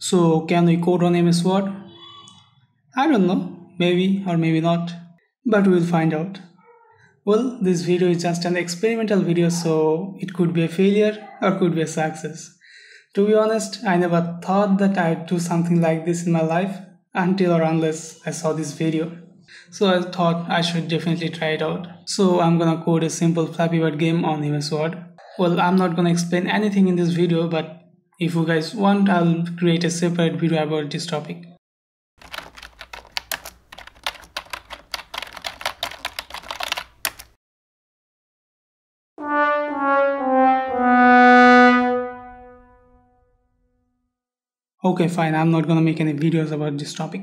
So can we code on MS Word? I don't know, maybe or maybe not, but we'll find out. Well, this video is just an experimental video, so it could be a failure or could be a success. To be honest, I never thought that I'd do something like this in my life until or unless I saw this video. So I thought I should definitely try it out. So I'm gonna code a simple Flappy Bird game on MS Word. Well, I'm not gonna explain anything in this video, but if you guys want, I'll create a separate video about this topic. Okay, fine, I'm not gonna make any videos about this topic.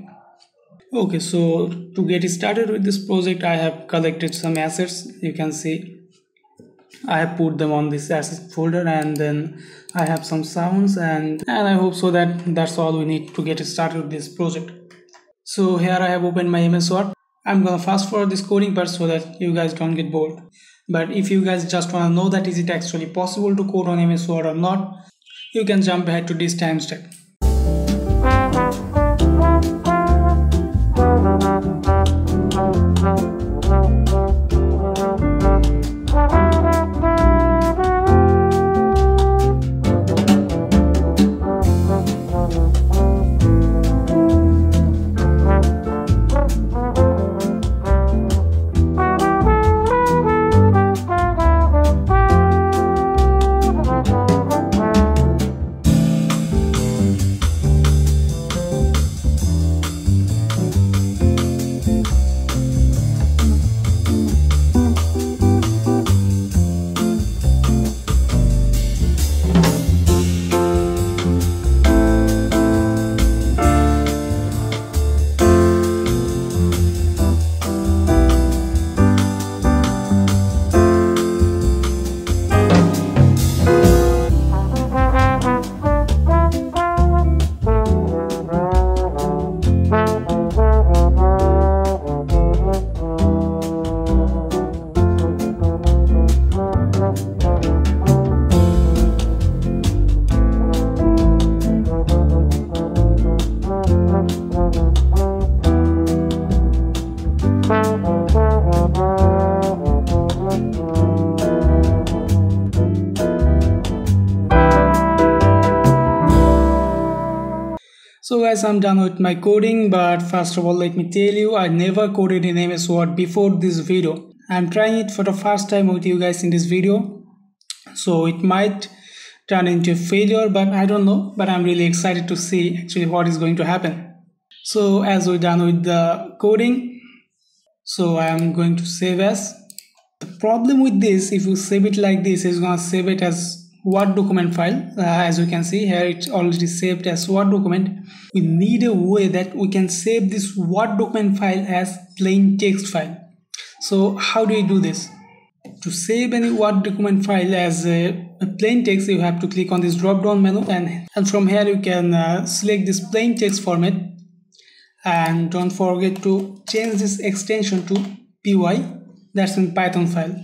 Okay, so to get started with this project, I have collected some assets. You can see I have put them on this assets folder, and then I have some sounds, and I hope so that's all we need to get started with this project. So here I have opened my MS Word. I'm gonna fast forward this coding part so that you guys don't get bored. But if you guys just wanna know that is it actually possible to code on MS Word or not, you can jump ahead to this timestamp. So guys, I'm done with my coding, but first of all let me tell you, I never coded in MS Word before this video. I'm trying it for the first time with you guys in this video, so it might turn into a failure, but I don't know, but I'm really excited to see actually what is going to happen. So as we're done with the coding, so I am going to save as. The problem with this, if you save it like this, it's gonna save it as Word document file. As you can see here, it's already saved as Word document. We need a way that we can save this Word document file as plain text file. So how do you do this? To save any Word document file as a plain text, you have to click on this drop down menu, and from here you can select this plain text format, and don't forget to change this extension to py, that's in Python file.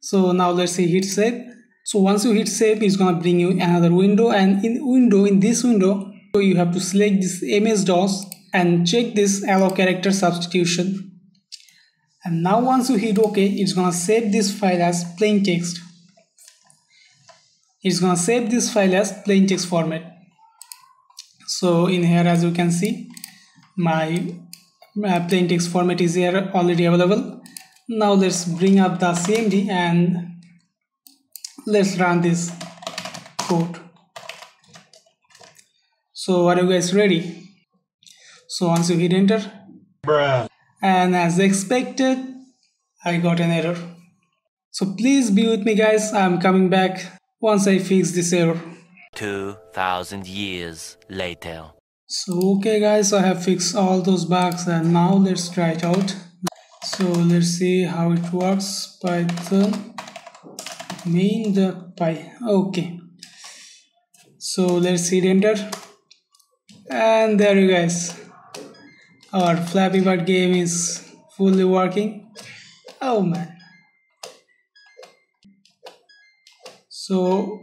So now let's say hit save. So once you hit save, it's gonna bring you another window, and in this window you have to select this MS-DOS and check this allow character substitution. And now once you hit OK, it's gonna save this file as plain text. It's gonna save this file as plain text format. So in here, as you can see, my plain text format is here already available. Now let's bring up the CMD and let's run this code. So are you guys ready? So once you hit enter, and as expected, I got an error. So please be with me guys, I'm coming back once I fix this error. 2,000 years later. So okay guys, I have fixed all those bugs, and now let's try it out. So let's see how it works. Python main.py. Okay, so let's hit enter, and there you guys, our Flappy Bird game is fully working. Oh man. So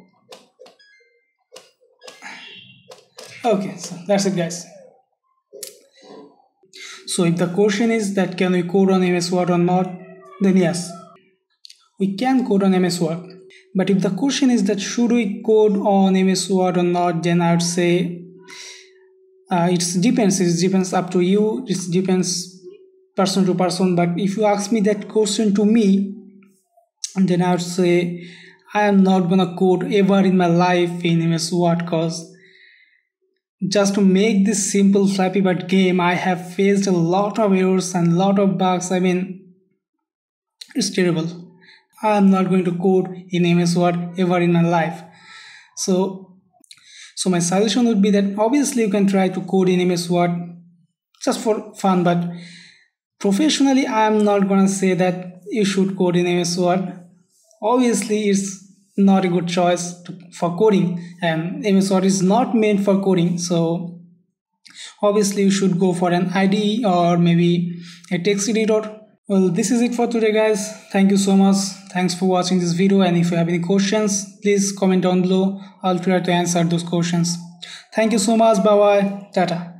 Okay, so that's it, guys. So if the question is that can we code on MS Word or not, then yes, we can code on MS Word. But if the question is that should we code on MS Word or not, then I would say it depends. It depends up to you. It depends person to person. But if you ask me that question to me, then I would say I am not gonna code ever in my life in MS Word, because just to make this simple Flappy Bird game, I have faced a lot of errors and a lot of bugs. I mean, it's terrible. I am not going to code in MS Word ever in my life. So, so my suggestion would be that obviously you can try to code in MS Word just for fun, but professionally, I am not gonna say that you should code in MS Word. Obviously, it's not a good choice for coding, and MS Word is not meant for coding. So obviously you should go for an IDE or maybe a text editor. Well, this is it for today, guys. Thank you so much. Thanks for watching this video, and if you have any questions, please comment down below. I'll try to answer those questions. Thank you so much. Bye bye. Tata.